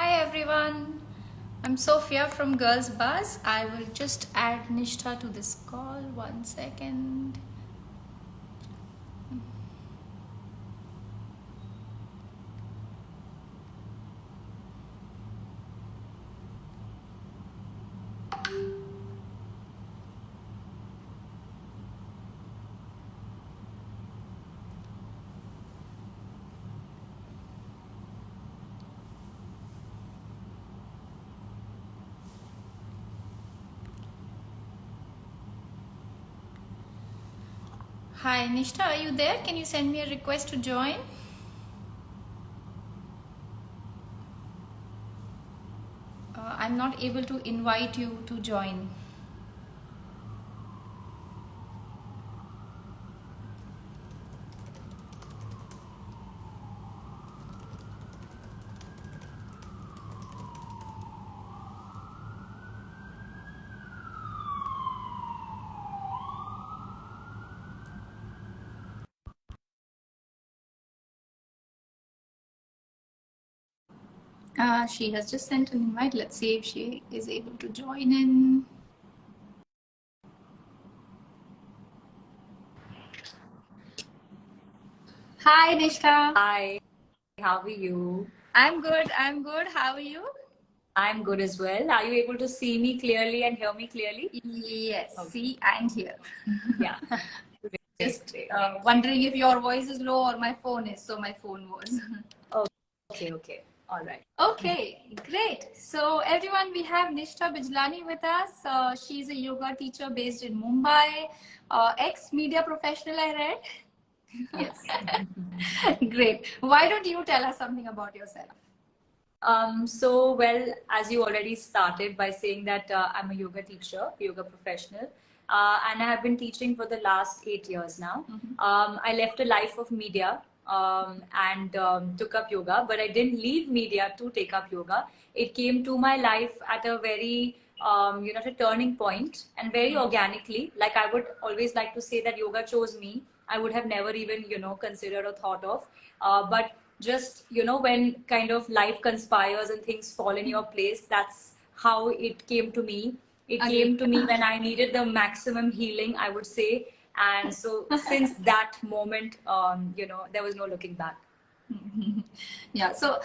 Hi everyone, I'm Sophia from Girls Buzz. I will just add Nishtha to this call. 1 second. Hi Nishtha, are you there? Can you send me a request to join? I'm not able to invite you to join. She has just sent an invite. Let's see if she is able to join in. Hi Nishtha. Hi, how are you? I'm good. I'm good. How are you? I'm good as well. Are you able to see me clearly and hear me clearly? Yes, Okay. see and hear. Yeah. Just Great. wondering if your voice is low or my phone is, so my phone was. Okay. All right. Okay, great. So everyone, we have Nishtha Bijlani with us. She's a yoga teacher based in Mumbai, ex-media professional, I read. Yes. Great. Why don't you tell us something about yourself? Well, as you already started by saying that I'm a yoga teacher, yoga professional, and I have been teaching for the last 8 years now. I left a life of media and took up yoga, but I didn't leave media to take up yoga. It came to my life at a very at a turning point and very organically. Like I would always like to say that yoga chose me. I would have never even considered or thought of, but just when kind of life conspires and things fall in your place, that's how it came to me. It came to me when I needed the maximum healing, I would say. And so since that moment, there was no looking back. Yeah. So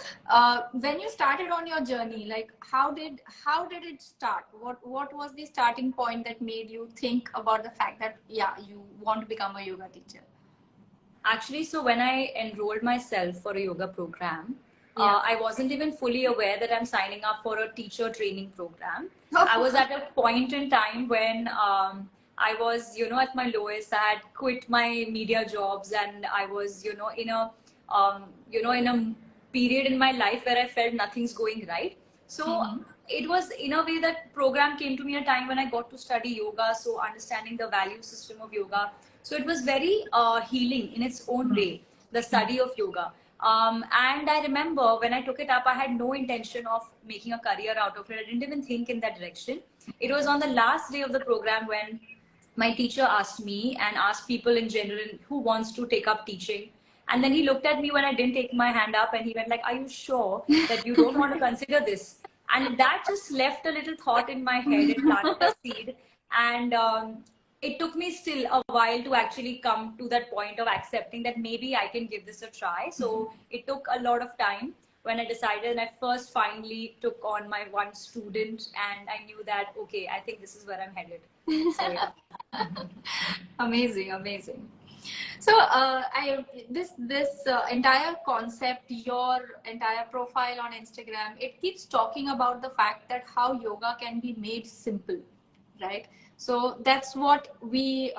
when you started on your journey, like how did it start? What was the starting point that made you think about the fact that you want to become a yoga teacher? Actually, so when I enrolled myself for a yoga program, I wasn't even fully aware that I'm signing up for a teacher training program. I was at a point in time when I was, at my lowest. I had quit my media jobs, and I was, in a period in my life where I felt nothing's going right. So it was in a way that program came to me a time when I got to study yoga, so understanding the value system of yoga. So it was very healing in its own way, the study of yoga. And I remember when I took it up, I had no intention of making a career out of it. I didn't even think in that direction. It was on the last day of the program when my teacher asked me and asked people in general who wants to take up teaching. And then he looked at me when I didn't take my hand up and he went like, are you sure that you don't want to consider this? And that just left a little thought in my head. It planted a seed. And it took me still a while to actually come to that point of accepting that maybe I can give this a try. So it took a lot of time when I decided, and I first finally took on my one student, and I knew that, okay, I think this is where I'm headed. So, yeah. Amazing. So this entire concept, your entire profile on Instagram, it keeps talking about the fact that how yoga can be made simple, right? So that's what we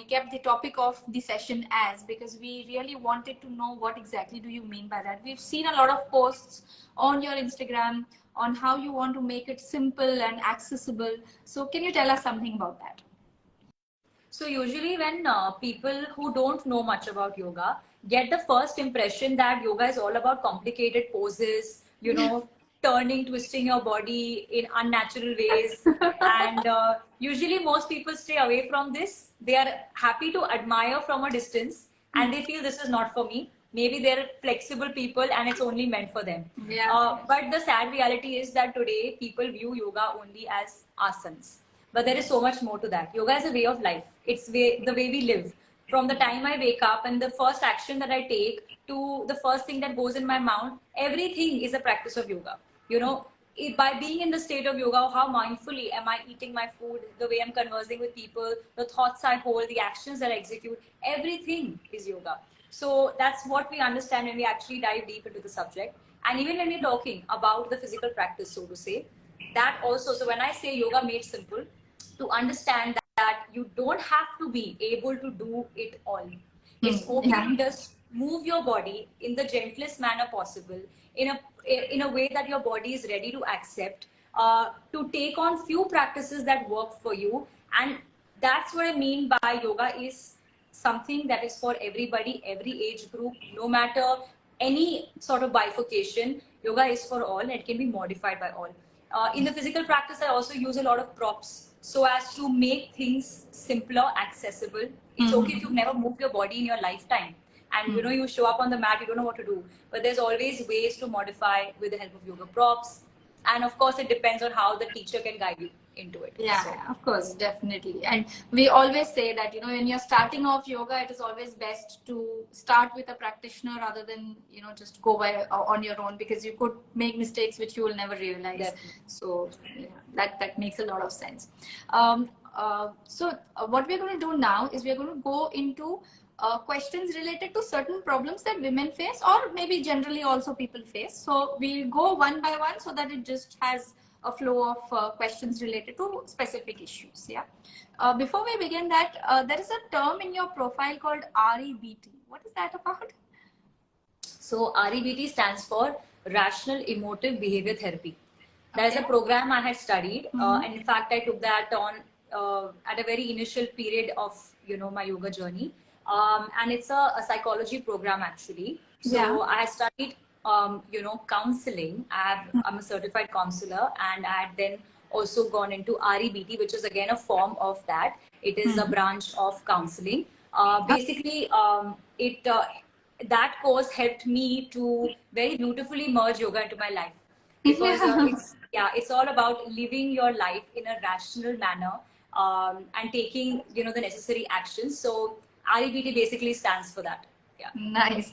kept the topic of the session as, because we really wanted to know what exactly do you mean by that. We've seen a lot of posts on your Instagram on how you want to make it simple and accessible. So can you tell us something about that? So usually when people who don't know much about yoga get the first impression that yoga is all about complicated poses, turning, twisting your body in unnatural ways. And usually most people stay away from this. They are happy to admire from a distance and they feel this is not for me. maybe they're flexible people and it's only meant for them. Yeah. But the sad reality is that today people view yoga only as asanas. But there is so much more to that. Yoga is a way of life. It's the way we live. From the time I wake up and the first action that I take to the first thing that goes in my mouth, everything is a practice of yoga. You know, by being in the state of yoga, how mindfully am I eating my food, the way I'm conversing with people, the thoughts I hold, the actions that I execute, everything is yoga. So that's what we understand when we actually dive deep into the subject. And even when we're talking about the physical practice, so to say, that also, so when I say yoga made simple, to understand that you don't have to be able to do it all. It's okay to just move your body in the gentlest manner possible, in a way that your body is ready to accept, to take on few practices that work for you. And that's what I mean by yoga is something that is for everybody, every age group, no matter any sort of bifurcation. Yoga is for all and it can be modified by all. In the physical practice, I also use a lot of props so as to make things simpler, accessible. It's okay if you've never moved your body in your lifetime and you know you show up on the mat, you don't know what to do. But there's always ways to modify with the help of yoga props. And of course, it depends on how the teacher can guide you into it. Yeah, so. Of course, definitely. And we always say that, you know, when you're starting off yoga, it is always best to start with a practitioner rather than, you know, just go by on your own, because you could make mistakes which you will never realize. Definitely. So yeah, that makes a lot of sense. What we're going to do now is we're going to go into questions related to certain problems that women face, or maybe generally also people face. So we'll go one by one so that it just has a flow of questions related to specific issues. Yeah. Before we begin that, there is a term in your profile called REBT. What is that about? So REBT stands for Rational Emotive Behavior Therapy. That is a program I had studied, and in fact I took that on at a very initial period of my yoga journey, and it's a psychology program actually. So I had studied counseling. I'm a certified counselor, and I had then also gone into REBT, which is again a form of that. It is a branch of counseling. Basically, that course helped me to very beautifully merge yoga into my life, because it's all about living your life in a rational manner, and taking the necessary actions. So REBT basically stands for that. Yeah. Nice.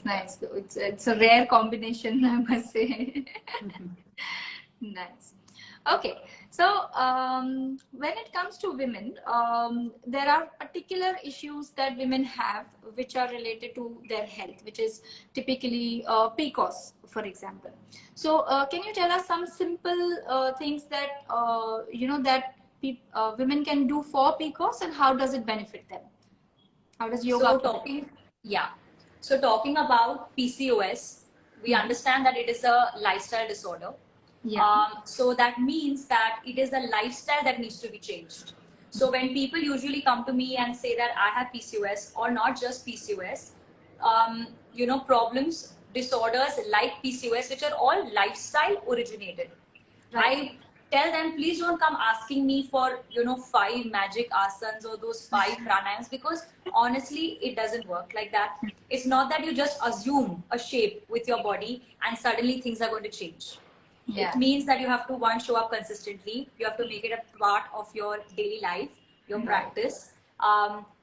It's a rare combination, I must say. Nice. Okay, so when it comes to women, there are particular issues that women have which are related to their health, which is typically PCOS, for example. So can you tell us some simple things that women can do for PCOS, and how does it benefit them? How does yoga? So talking about PCOS, we understand that it is a lifestyle disorder. So that means that it is a lifestyle that needs to be changed. So when people usually come to me and say that I have PCOS, or not just PCOS, problems, disorders like PCOS, which are all lifestyle originated. Right. I tell them, please don't come asking me for 5 magic asanas or those 5 pranayams, because honestly it doesn't work like that. It's not that you just assume a shape with your body and suddenly things are going to change. It means that you have to, one, show up consistently. You have to make it a part of your daily life, your practice.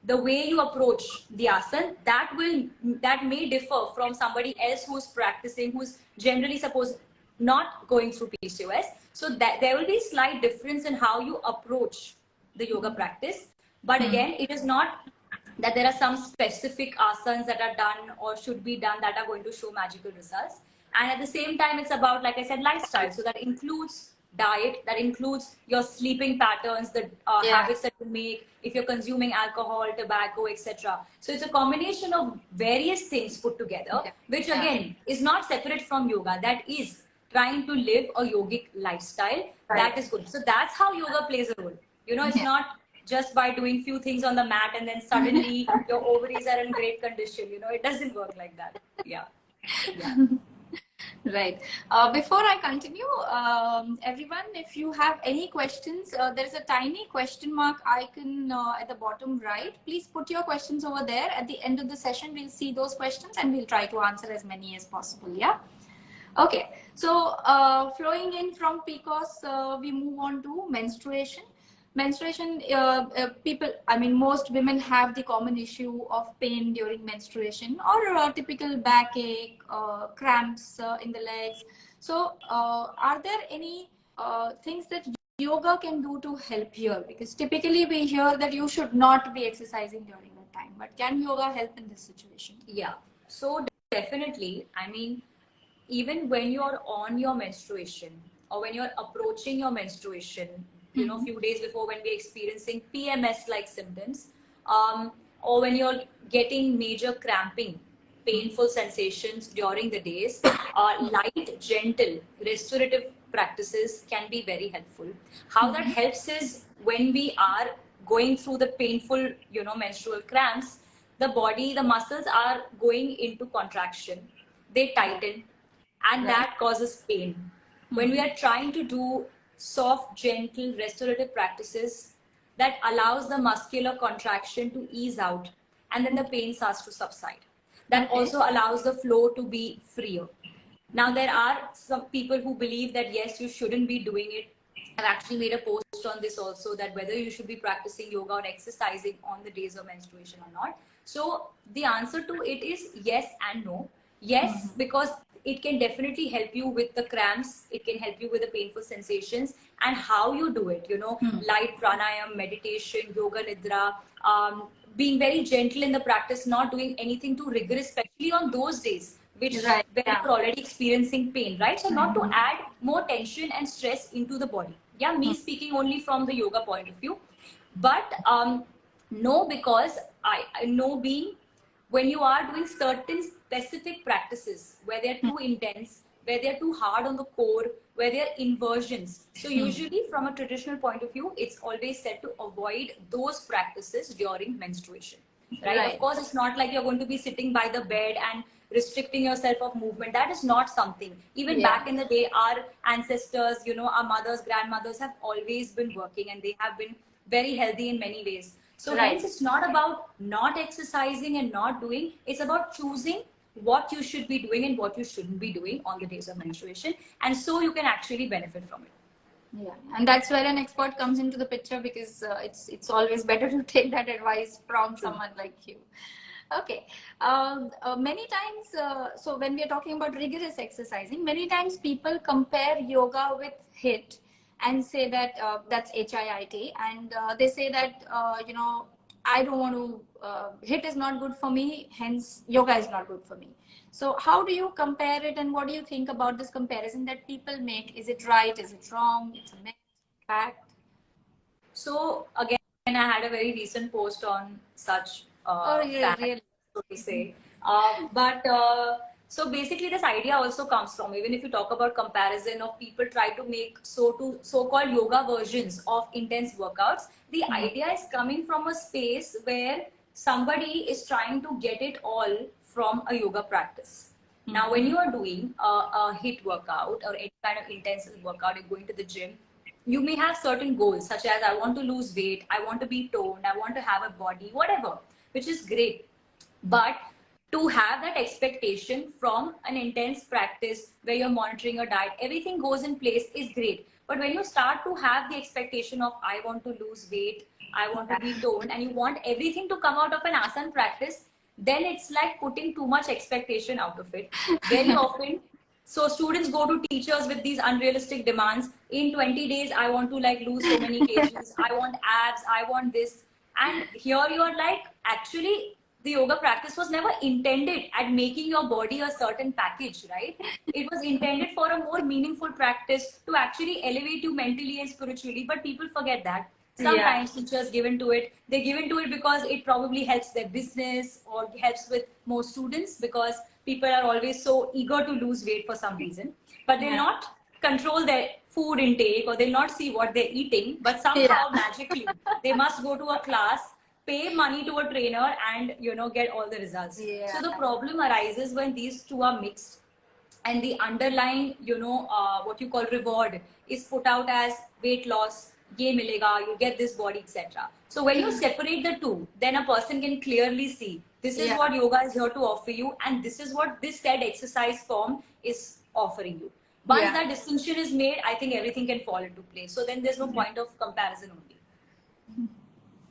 The way you approach the asana, that may differ from somebody else who's practicing, who's generally supposed not going through PCOS. So that there will be slight difference in how you approach the yoga practice. But again, it is not that there are some specific asanas that are done or should be done that are going to show magical results. And at the same time, it's about, like I said, lifestyle. So that includes diet, that includes your sleeping patterns, the habits that you make, if you're consuming alcohol, tobacco, etc. So it's a combination of various things put together, which again is not separate from yoga. That is trying to live a yogic lifestyle. That is good. So that's how yoga plays a role. It's not just by doing few things on the mat and then suddenly your ovaries are in great condition. It doesn't work like that. Yeah. Right. Before I continue, everyone, if you have any questions, there's a tiny question mark icon at the bottom right. Please put your questions over there. At the end of the session, we'll see those questions and we'll try to answer as many as possible. Yeah. Okay. So, flowing in from PCOS, we move on to menstruation. Menstruation, people, I mean, most women have the common issue of pain during menstruation or typical backache, cramps in the legs. So, are there any things that yoga can do to help here? Because typically we hear that you should not be exercising during that time, but can yoga help in this situation? Yeah. So definitely, I mean, even when you're on your menstruation or when you're approaching your menstruation, you know, a few days before, when we're experiencing PMS like symptoms, or when you're getting major cramping, painful sensations during the days, light, gentle, restorative practices can be very helpful. How that helps is when we are going through the painful, you know, menstrual cramps, the body, the muscles are going into contraction, they tighten, and that causes pain. When we are trying to do soft, gentle, restorative practices, that allows the muscular contraction to ease out, and then the pain starts to subside. That also allows the flow to be freer. Now, there are some people who believe that yes, you shouldn't be doing it. I've actually made a post on this also, that whether you should be practicing yoga or exercising on the days of menstruation or not. So the answer to it is yes and no. Yes, because it can definitely help you with the cramps, it can help you with the painful sensations, and how you do it, you know, light pranayam, meditation, yoga nidra, being very gentle in the practice, not doing anything too rigorous, especially on those days which when you're already experiencing pain, right? So not to add more tension and stress into the body. Yeah, me speaking only from the yoga point of view. But no, because I know, being when you are doing certain specific practices where they're too intense, where they're too hard on the core, where they're inversions. So usually from a traditional point of view, it's always said to avoid those practices during menstruation. Right? Of course, it's not like you're going to be sitting by the bed and restricting yourself of movement. That is not something. Even back in the day, our ancestors, you know, our mothers, grandmothers have always been working, and they have been very healthy in many ways. So hence, it's not about not exercising and not doing. It's about choosing what you should be doing and what you shouldn't be doing on the days of menstruation, and so you can actually benefit from it. Yeah, and that's where an expert comes into the picture, because it's always better to take that advice from someone like you. Okay. Many times, so when we are talking about rigorous exercising, many times people compare yoga with HIIT and say that that's HIIT, and they say that you know, I don't want to. HIIT is not good for me, hence yoga is not good for me. So how do you compare it, and what do you think about this comparison that people make? Is it right? Is it wrong? It's a myth, fact? So again, I had a very recent post on such fact, Really? so to say. But so basically, this idea also comes from, even if you talk about comparison of people try to make so-called yoga versions of intense workouts, the idea is coming from a space where somebody is trying to get it all from a yoga practice. Now, when you are doing a HIIT workout or any kind of intense workout, you're going to the gym, you may have certain goals, such as I want to lose weight, I want to be toned, I want to have a body, whatever, which is great. But to have that expectation from an intense practice where you're monitoring your diet, everything goes in place, is great. But when you start to have the expectation of I want to lose weight, I want to be toned, and you want everything to come out of an asana practice, then it's like putting too much expectation out of it. Very often, so students go to teachers with these unrealistic demands. In 20 days, I want to like lose so many kgs. I want abs. I want this. And here you are like, actually, the yoga practice was never intended at making your body a certain package, right? It was intended for a more meaningful practice to actually elevate you mentally and spiritually. But people forget that. Sometimes teachers give into it. They give into it because it probably helps their business or helps with more students, because people are always so eager to lose weight for some reason. But they'll not control their food intake, or they'll not see what they're eating. But somehow magically they must go to a class, pay money to a trainer, and you know, get all the results. So the problem arises when these two are mixed. and the underlying, what you call reward is put out as weight loss, ye milega, you get this body, etc. So when you separate the two, then a person can clearly see this is what yoga is here to offer you, and this is what this said exercise form is offering you. Once that distinction is made, I think everything can fall into place. So then there's no point of comparison only.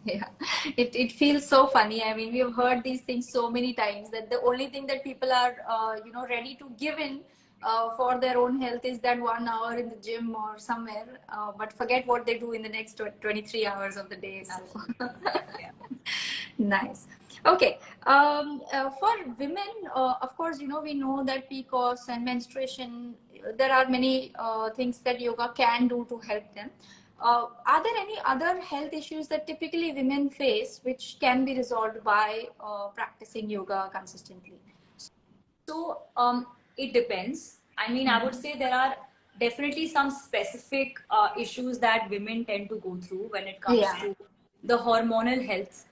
Yeah, it feels so funny. I mean, we have heard these things so many times that the only thing that people are ready to give in for their own health is that 1 hour in the gym or somewhere, but forget what they do in the next 23 hours of the day. So. Yeah. Nice. Okay. For women, of course, we know that PCOS and menstruation, there are many things that yoga can do to help them. Are there any other health issues that typically women face which can be resolved by practicing yoga consistently? So it depends. I mean, I would say there are definitely some specific issues that women tend to go through when it comes to the hormonal health.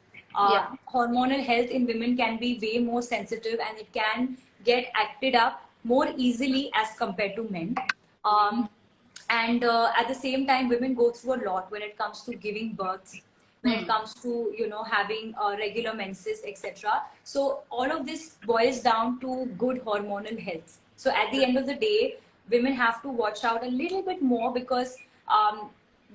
Hormonal health in women can be way more sensitive, and it can get acted up more easily as compared to men. And at the same time, women go through a lot when it comes to giving birth, when it comes to having regular menses, etc. So all of this boils down to good hormonal health. So at the end of the day, women have to watch out a little bit more, because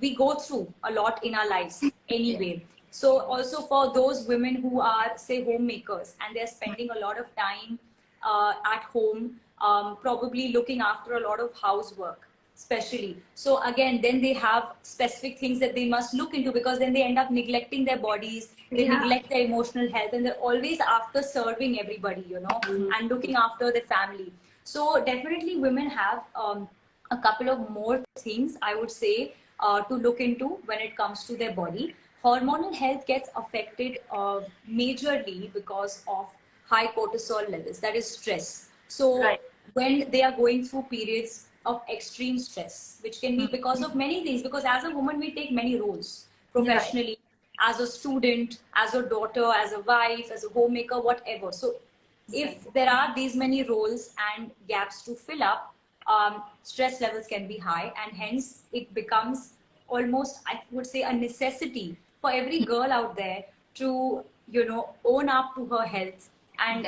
we go through a lot in our lives anyway. So also for those women who are, say, homemakers, and they're spending a lot of time at home, probably looking after a lot of housework especially. So again, then they have specific things that they must look into, because then they end up neglecting their bodies, they neglect their emotional health, and they're always after serving everybody, and looking after their family. So definitely women have a couple of more things, I would say, to look into when it comes to their body. Hormonal health gets affected majorly because of high cortisol levels, that is stress. So when they are going through periods of extreme stress, which can be because of many things, because as a woman we take many roles professionally, as a student, as a daughter, as a wife, as a homemaker, whatever. So if there are these many roles and gaps to fill up, stress levels can be high, and hence it becomes almost, I would say, a necessity for every girl out there to own up to her health, and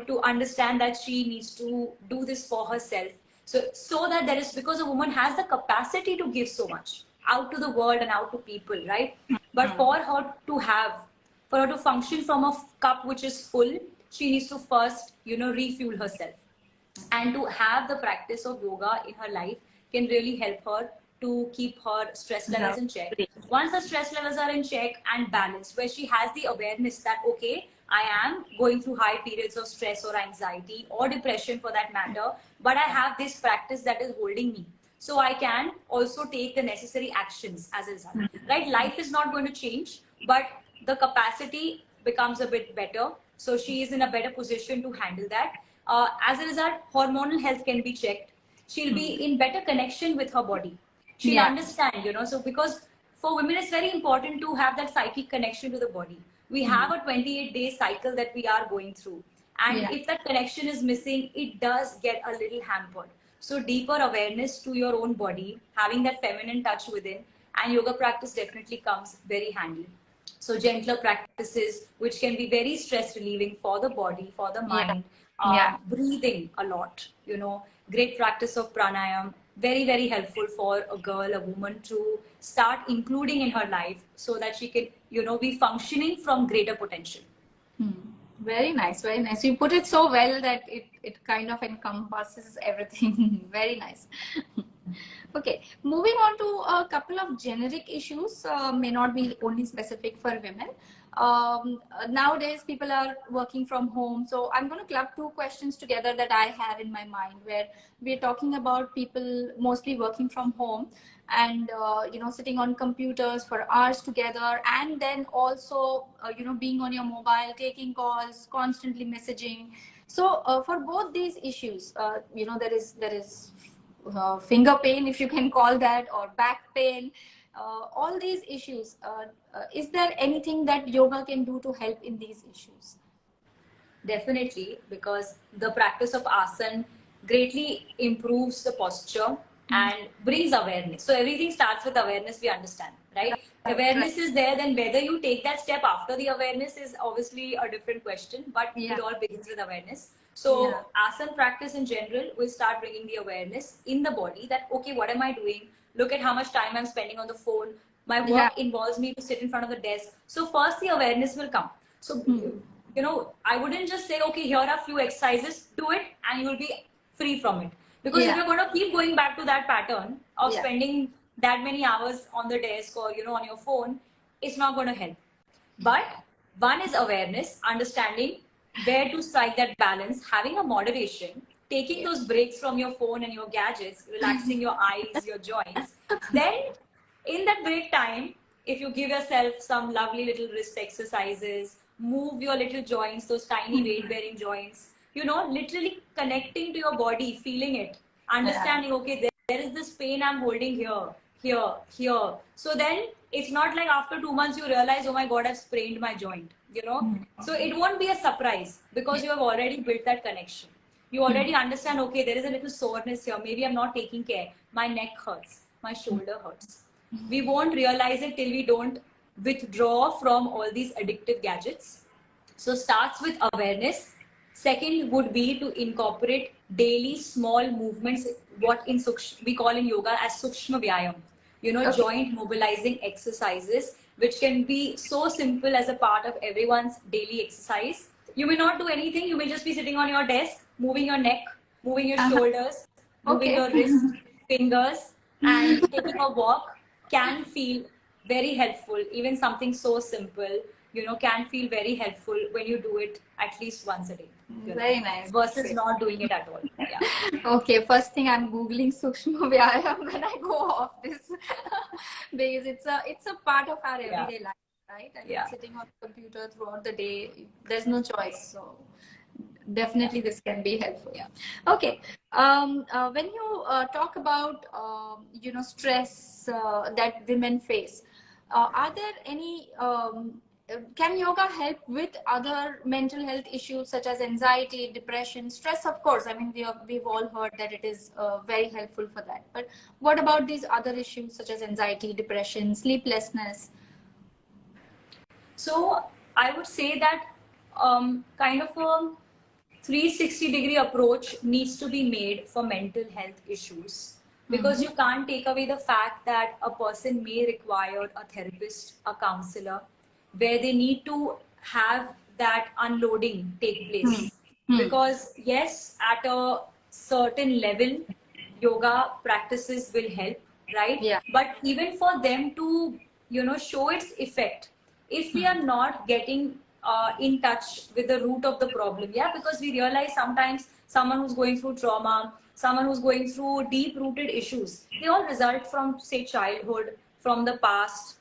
to understand that she needs to do this for herself. So that there is, because a woman has the capacity to give so much out to the world and out to people, right? But for her to function from a cup which is full, she needs to first refuel herself. And to have the practice of yoga in her life can really help her to keep her stress levels in check. Once her stress levels are in check and balanced, where she has the awareness that, okay, I am going through high periods of stress or anxiety or depression for that matter, but I have this practice that is holding me. So I can also take the necessary actions as a result. Right? Life is not going to change, but the capacity becomes a bit better. So she is in a better position to handle that. As a result, hormonal health can be checked. She'll be in better connection with her body. She'll understand, so because for women, it's very important to have that psychic connection to the body. We have a 28-day cycle that we are going through. And if that connection is missing, it does get a little hampered. So deeper awareness to your own body, having that feminine touch within, and yoga practice definitely comes very handy. So gentler practices, which can be very stress relieving for the body, for the mind. Breathing a lot, great practice of pranayam, very, very helpful for a girl, a woman to start including in her life, so that she can, be functioning from greater potential. Very nice, very nice. You put it so well that it kind of encompasses everything. Very nice. Okay, moving on to a couple of generic issues, may not be only specific for women. Nowadays, people are working from home. So I'm going to club two questions together that I have in my mind, where we're talking about people mostly working from home and, sitting on computers for hours together, and then also, being on your mobile, taking calls, constantly messaging. So for both these issues, there is finger pain, if you can call that, or back pain, all these issues. Is there anything that yoga can do to help in these issues? Definitely, because the practice of asana greatly improves the posture and brings awareness. So everything starts with awareness, we understand, right? Awareness is there, then whether you take that step after the awareness is obviously a different question, but it all begins with awareness. So asana practice in general will start bringing the awareness in the body that, okay, what am I doing? Look at how much time I'm spending on the phone. My work involves me to sit in front of the desk. So first the awareness will come. So, you know, I wouldn't just say, okay, here are a few exercises, do it and you'll be free from it. Because if you're going to keep going back to that pattern of spending that many hours on the desk or, you know, on your phone, it's not going to help. But one is awareness, understanding where to strike that balance, having a moderation, taking those breaks from your phone and your gadgets, relaxing your eyes, your joints. Then in that break time, if you give yourself some lovely little wrist exercises, move your little joints, those tiny weight bearing joints, you know, literally connecting to your body, feeling it, understanding, okay, there is this pain I'm holding here, here, here. So then it's not like after 2 months you realize, oh my God, I've sprained my joint, you know. So it won't be a surprise because you have already built that connection. You already understand, okay, there is a little soreness here. Maybe I'm not taking care. My neck hurts, my shoulder hurts. We won't realize it till we don't withdraw from all these addictive gadgets. So starts with awareness. Second would be to incorporate daily small movements, what in we call in yoga as Sukshma Vyayam. You know, joint mobilizing exercises, which can be so simple as a part of everyone's daily exercise. You may not do anything. You may just be sitting on your desk, moving your neck, moving your shoulders, moving your wrist, fingers, and taking a walk can feel very helpful. Even something so simple, you know, can feel very helpful when you do it at least once a day. Very nice. Versus not doing it at all. Yeah. Okay, first thing I'm googling Sukshma Vyayam when I go off this because it's a part of our everyday life, right? I mean, sitting on the computer throughout the day, there's no choice. So definitely this can be helpful. Okay. When you talk about you know, stress that women face, are there any can yoga help with other mental health issues such as anxiety, depression, stress? Of course, I mean, we've all heard that it is very helpful for that. But what about these other issues such as anxiety, depression, sleeplessness? So I would say that kind of a 360-degree approach needs to be made for mental health issues, because you can't take away the fact that a person may require a therapist, a counselor, where they need to have that unloading take place. Because yes, at a certain level, yoga practices will help, right? But even for them to, you know, show its effect, if we are not getting in touch with the root of the problem, because we realize sometimes someone who's going through trauma, someone who's going through deep rooted issues, they all result from, say, childhood, from the past,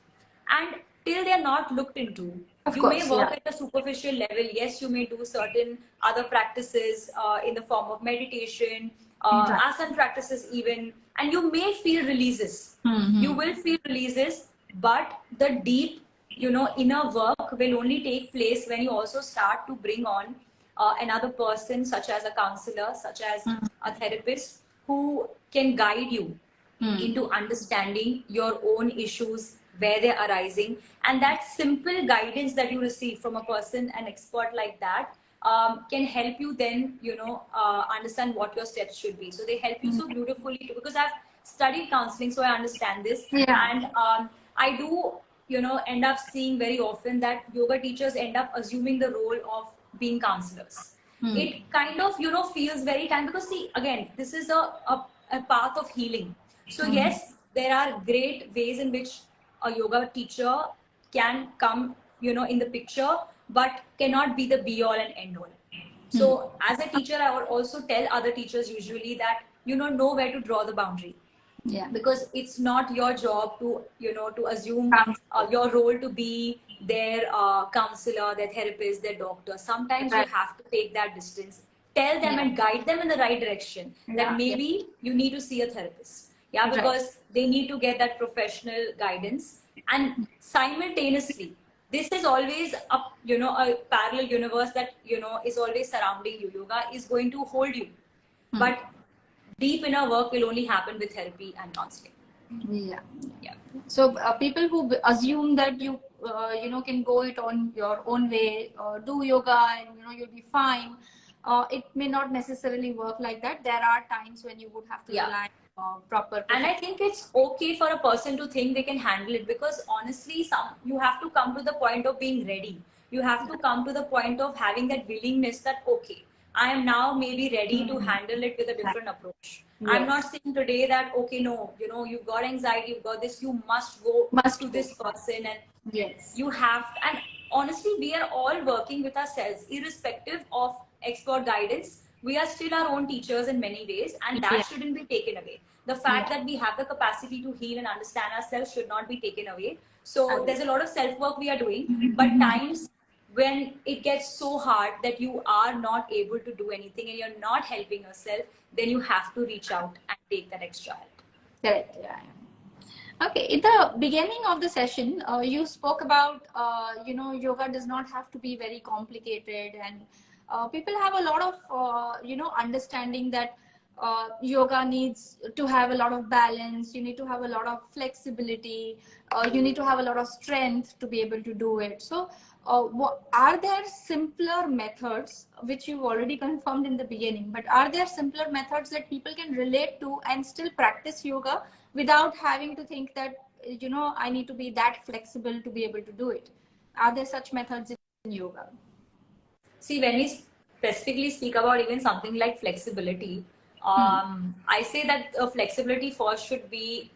and till they're not looked into. You may work at a superficial level. Yes, you may do certain other practices in the form of meditation, asana practices even, and you may feel releases. You will feel releases, but the deep, you know, inner work will only take place when you also start to bring on another person, such as a counselor, such as a therapist, who can guide you into understanding your own issues, where they're arising, and that simple guidance that you receive from a person, an expert like that, can help you then, you know, understand what your steps should be. So they help you so beautifully too, because I've studied counseling, so I understand this. And I do, you know, end up seeing very often that yoga teachers end up assuming the role of being counselors. It kind of, you know, feels very time, because see, again, this is a path of healing. So yes, there are great ways in which a yoga teacher can come, you know, in the picture, but cannot be the be all and end all. So as a teacher, I would also tell other teachers usually that, you know where to draw the boundary. Because it's not your job to, you know, to assume your role to be their counselor, their therapist, their doctor. Sometimes you have to take that distance, tell them and guide them in the right direction, that maybe you need to see a therapist. Because they need to get that professional guidance. And simultaneously, this is always a, you know, a parallel universe that, you know, is always surrounding you. Yoga is going to hold you. But deep inner work will only happen with therapy and counseling. Yeah. Yeah. So people who assume that you can go it on your own way, do yoga, and you'll be fine. It may not necessarily work like that. There are times when you would have to rely on proper. And I think it's okay for a person to think they can handle it, because honestly, you have to come to the point of being ready. You have to come to the point of having that willingness that, okay, I am now maybe ready to handle it with a different approach. Yes. I'm not saying today that, okay, no, you've got anxiety, you've got this, you must go to this person, and yes, you have, and honestly, we are all working with ourselves, irrespective of expert guidance. We are still our own teachers in many ways, and that shouldn't be taken away. The fact that we have the capacity to heal and understand ourselves should not be taken away. So there's a lot of self-work we are doing, but times when it gets so hard that you are not able to do anything and you're not helping yourself, then you have to reach out and take that extra help. Correct. Yeah. Okay, in the beginning of the session, you spoke about, yoga does not have to be very complicated, and people have a lot of, understanding that yoga needs to have a lot of balance. You need to have a lot of flexibility. You need to have a lot of strength to be able to do it. So, are there simpler methods, which you've already confirmed in the beginning, but are there simpler methods that people can relate to and still practice yoga without having to think that, I need to be that flexible to be able to do it? Are there such methods in yoga? See, when we specifically speak about even something like flexibility, I say that flexibility first should be,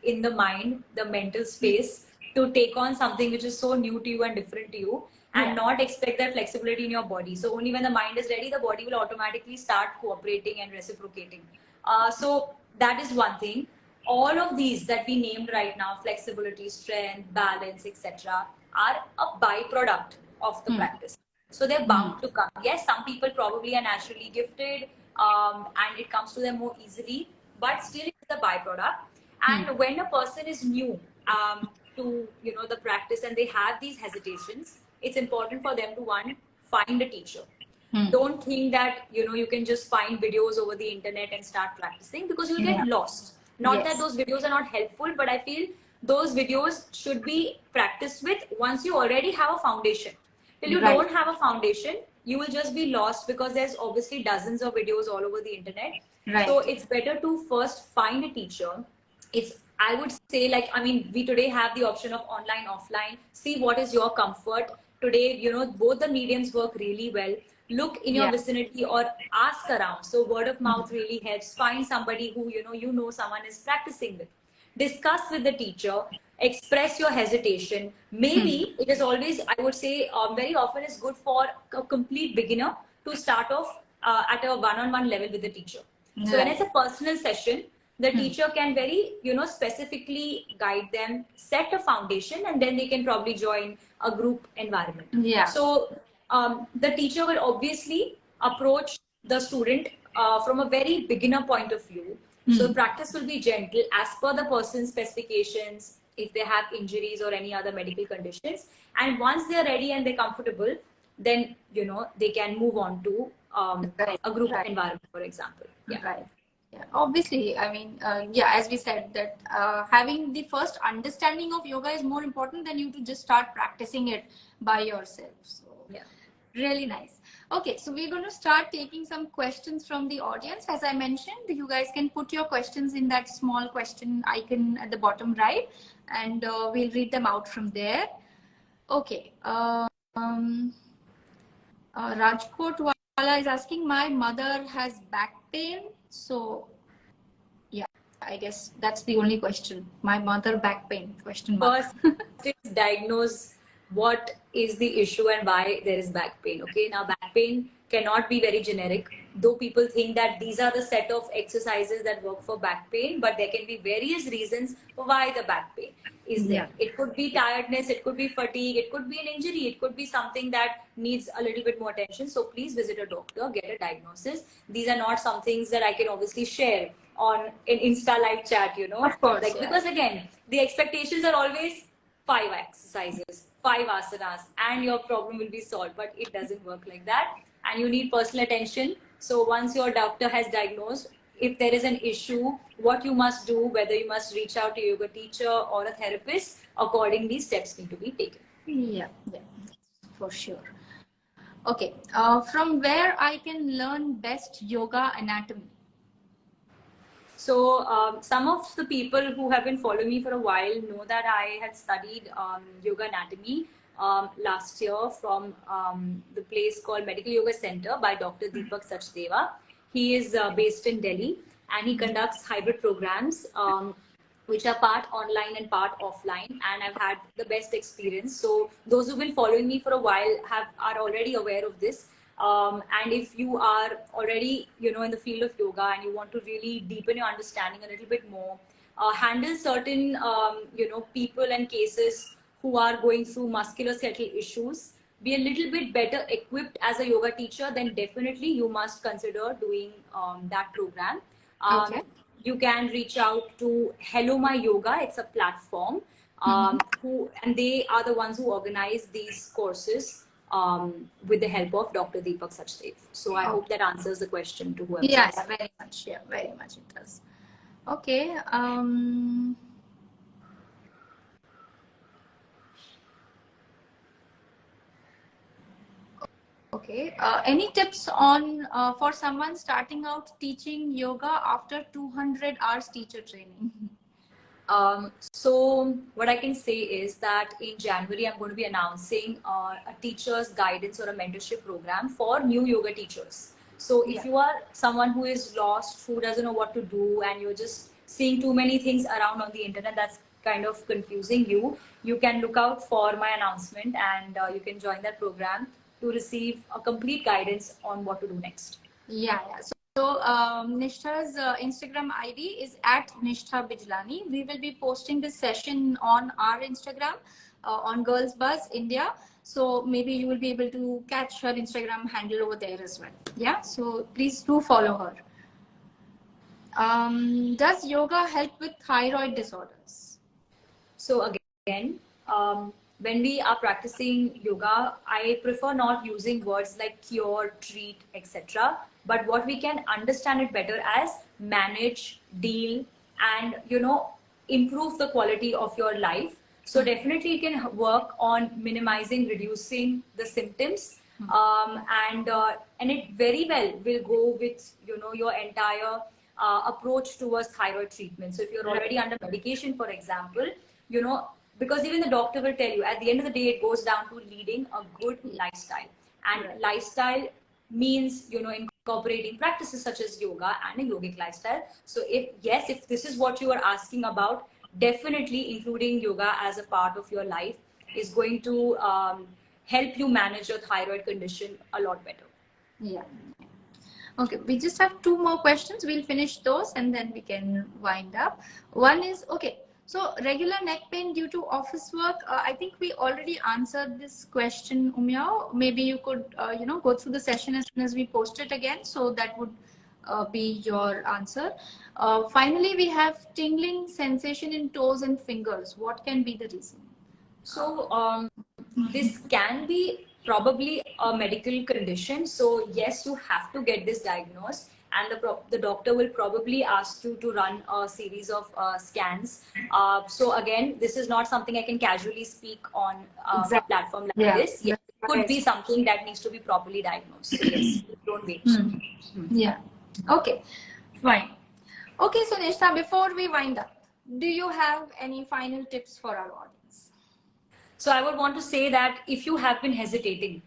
in the mind, the mental space to take on something which is so new to you and different to you, and not expect that flexibility in your body. So only when the mind is ready, the body will automatically start cooperating and reciprocating. So that is one thing. All of these that we named right now, flexibility, strength, balance, etc., are a byproduct of the practice. So they're bound to come. Yes, some people probably are naturally gifted, and it comes to them more easily, but still it's a byproduct. And when a person is new to the practice and they have these hesitations, it's important for them to find a teacher. Don't think that you can just find videos over the internet and start practicing, because you'll get lost. Not that those videos are not helpful, but I feel those videos should be practiced with once you already have a foundation. Till you don't have a foundation, you will just be lost, because there's obviously dozens of videos all over the internet. So it's better to first find a teacher. I would say, we today have the option of online, offline. See what is your comfort. Today, both the mediums work really well. Look in your vicinity or ask around. So word of mouth really helps. Find somebody who, someone is practicing with. Discuss with the teacher. Express your hesitation. Maybe it is always, I would say, very often it's good for a complete beginner to start off at a one-on-one level with the teacher. So when it's a personal session, the teacher can very, specifically guide them, set a foundation, and then they can probably join a group environment. So the teacher will obviously approach the student from a very beginner point of view. So practice will be gentle as per the person's specifications, if they have injuries or any other medical conditions. And once they're ready and they're comfortable, then, they can move on to a group environment, for example. Yeah. Obviously, as we said, that having the first understanding of yoga is more important than you to just start practicing it by yourself. So really nice. Okay, so we're going to start taking some questions from the audience. As I mentioned, you guys can put your questions in that small question icon at the bottom right, and we'll read them out from there. Okay. Rajkot Wala is asking, my mother has back pain. So yeah, I guess that's the only question. My mother back pain, question mark. First is diagnose what is the issue and why there is back pain. Okay, now back pain cannot be very generic, though people think that these are the set of exercises that work for back pain, but there can be various reasons for why the back pain is there. It could be tiredness, it could be fatigue, it could be an injury, it could be something that needs a little bit more attention. So please visit a doctor, get a diagnosis. These are not some things that I can obviously share on an Insta live chat, Of course. Because again, the expectations are always 5 exercises, 5 asanas, and your problem will be solved, but it doesn't work like that. And you need personal attention. So once your doctor has diagnosed, if there is an issue, what you must do, whether you must reach out to a yoga teacher or a therapist. Accordingly, steps need to be taken. Yeah, for sure. Okay, from where I can learn best yoga anatomy? So some of the people who have been following me for a while know that I had studied yoga anatomy last year from the place called Medical Yoga Center by Dr. Deepak Sachdeva. He is based in Delhi, and he conducts hybrid programs which are part online and part offline, and I've had the best experience. So those who've been following me for a while are already aware of this. And if you are already, in the field of yoga and you want to really deepen your understanding a little bit more, handle certain, people and cases who are going through musculoskeletal issues, be a little bit better equipped as a yoga teacher, then definitely you must consider doing that program. Okay. You can reach out to Hello My Yoga. It's a platform and they are the ones who organize these courses with the help of Dr. Deepak Sachdev. So I hope that answers the question to whoever. Yeah, very much. Yeah, very much it does. Okay. Okay. Any tips on for someone starting out teaching yoga after 200 hours teacher training? So what I can say is that in January, I'm going to be announcing a teacher's guidance or a mentorship program for new yoga teachers. So if you are someone who is lost, who doesn't know what to do, and you're just seeing too many things around on the internet that's kind of confusing you, you can look out for my announcement, and you can join that program to receive a complete guidance on what to do next. Yeah. So Nishtha's Instagram ID is at Nishtha Bijlani. We will be posting this session on our Instagram on Girls Buzz India. So maybe you will be able to catch her Instagram handle over there as well. Yeah. So please do follow her. Does yoga help with thyroid disorders? So again, when we are practicing yoga, I prefer not using words like cure, treat, etc. But what we can understand it better as manage, deal, and improve the quality of your life. So definitely you can work on minimizing, reducing the symptoms, and it very well will go with your entire approach towards thyroid treatment. So if you're already under medication, for example, because even the doctor will tell you at the end of the day, it goes down to leading a good lifestyle, and lifestyle means incorporating practices such as yoga and a yogic lifestyle. So if this is what you are asking about, definitely including yoga as a part of your life is going to help you manage your thyroid condition a lot better. Yeah. Okay, we just have 2 more questions. We'll finish those and then we can wind up. One is, okay, so regular neck pain due to office work. I think we already answered this question, Umyao. Maybe you could, go through the session as soon as we post it again. So that would be your answer. Finally, we have tingling sensation in toes and fingers. What can be the reason? So this can be probably a medical condition. So yes, you have to get this diagnosed, and the doctor will probably ask you to run a series of scans. So again, this is not something I can casually speak on a platform like this. Yes, it could be something that needs to be properly diagnosed. So yes, don't wait. Yeah. Okay. Fine. Okay, so Nishtha, before we wind up, do you have any final tips for our audience? So I would want to say that if you have been hesitating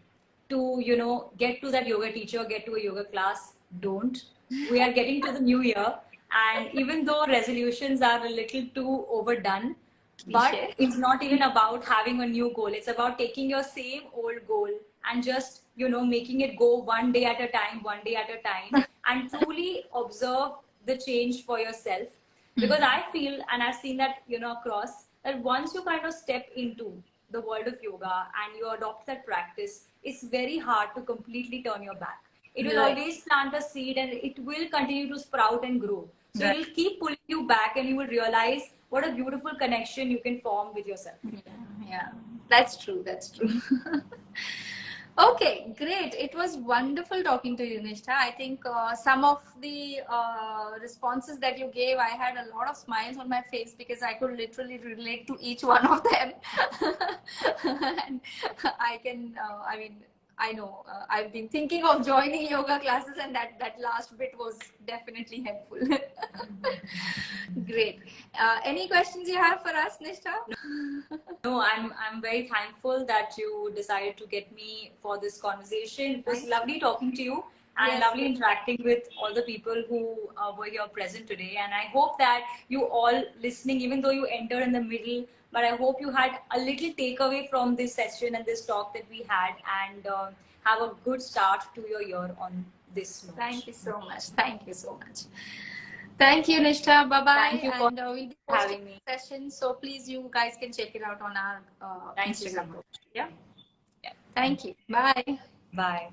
to, get to that yoga teacher, get to a yoga class, don't. We are getting to the new year, and even though resolutions are a little too overdone, but it's not even about having a new goal. It's about taking your same old goal and just, making it go one day at a time, and truly observe the change for yourself. Because I feel, and I've seen that, across, that once you kind of step into the world of yoga and you adopt that practice, it's very hard to completely turn your back. It will always plant a seed and it will continue to sprout and grow. So it will keep pulling you back, and you will realize what a beautiful connection you can form with yourself. Yeah, that's true. Okay, great. It was wonderful talking to you, Nishtha. I think some of the responses that you gave, I had a lot of smiles on my face because I could literally relate to each one of them. And I can, I mean, I know I've been thinking of joining yoga classes, and that last bit was definitely helpful. Great. Any questions you have for us, Nishtha? No, I'm very thankful that you decided to get me for this conversation. It was lovely talking to you and Yes, lovely yes. interacting with all the people who were here present today. And I hope that you all listening, even though you entered in the middle, but I hope you had a little takeaway from this session and this talk that we had, and have a good start to your year on this note. Thank you so much. Thank you so much. Thank you, Nishtha. Bye bye. Thank you for And we'll be having posting me. session, so please you guys can check it out on our Thank you so Instagram. much. Yeah. Yeah. Thank you. Bye. Bye.